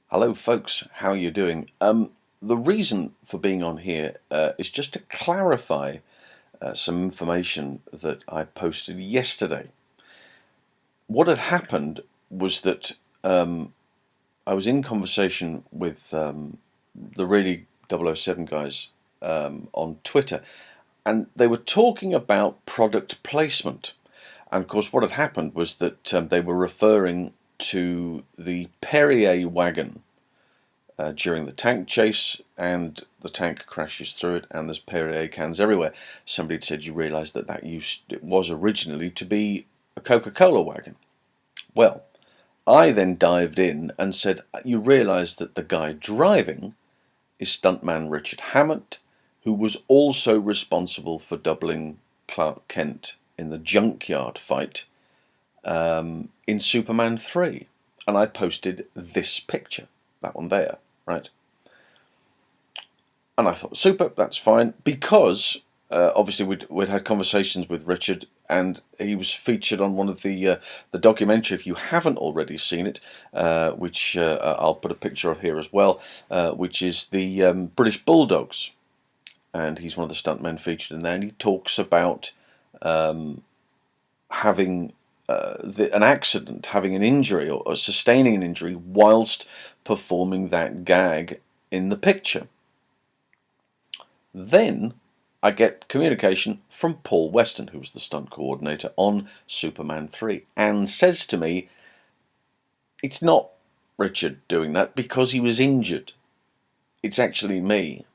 Hello folks, how are you doing? The reason for being on here is just to clarify some information that I posted yesterday. What had happened was that I was in conversation with the really 007 guys on Twitter, and they were talking about product placement. And of course what had happened was that they were referring to the Perrier wagon during the tank chase, and the tank crashes through it and there's Perrier cans everywhere. Somebody had said, you realise that it was originally to be a Coca-Cola wagon. Well, I then dived in and said, you realise that the guy driving is stuntman Richard Hammond, who was also responsible for doubling Clark Kent in the Junkyard fight in Superman 3. And I posted this picture, that one there, right? And I thought, super, that's fine, because obviously we'd had conversations with Richard, and he was featured on one of the documentary, if you haven't already seen it, which I'll put a picture of here as well, which is the British Bulldogs, and he's one of the stuntmen featured in there, and he talks about having an accident, having an injury, or sustaining an injury whilst performing that gag in the picture. Then I get communication from Paul Weston, who was the stunt coordinator on Superman 3, and says to me, it's not Richard doing that because he was injured. It's actually me.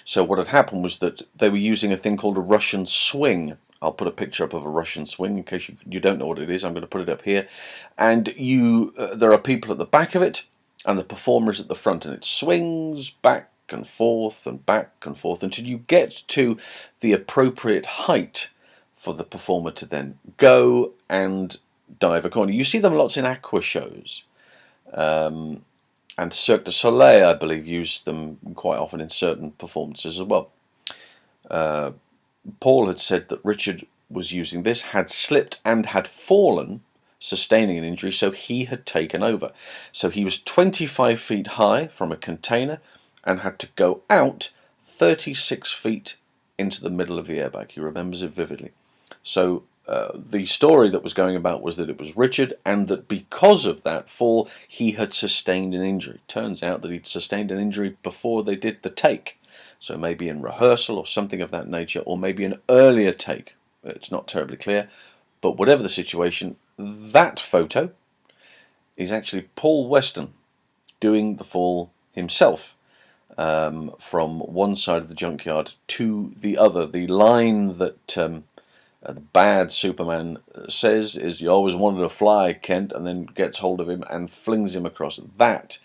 So what had happened was that they were using a thing called a Russian swing. I'll put a picture up of a Russian swing in case you don't know what it is. I'm going to put it up here. And there are people at the back of it, and the performer is at the front, and it swings back and forth and back and forth until you get to the appropriate height for the performer to then go and dive a corner. You see them lots in aqua shows, and Cirque du Soleil, I believe, use them quite often in certain performances as well. Paul had said that Richard was using this, had slipped and had fallen, sustaining an injury, so he had taken over. So he was 25 feet high from a container and had to go out 36 feet into the middle of the airbag. He remembers it vividly. So the story that was going about was that it was Richard, and that because of that fall he had sustained an injury. Turns out that he'd sustained an injury before they did the take. So maybe in rehearsal or something of that nature, or maybe an earlier take. It's not terribly clear. But whatever the situation, that photo is actually Paul Weston doing the fall himself. From one side of the junkyard to the other. The line that the bad Superman says is, you always wanted to fly, Kent, and then gets hold of him and flings him across. That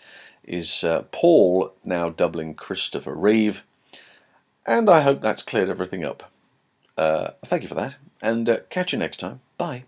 is Paul now doubling Christopher Reeve, and I hope that's cleared everything up. Thank you for that, and catch you next time. Bye.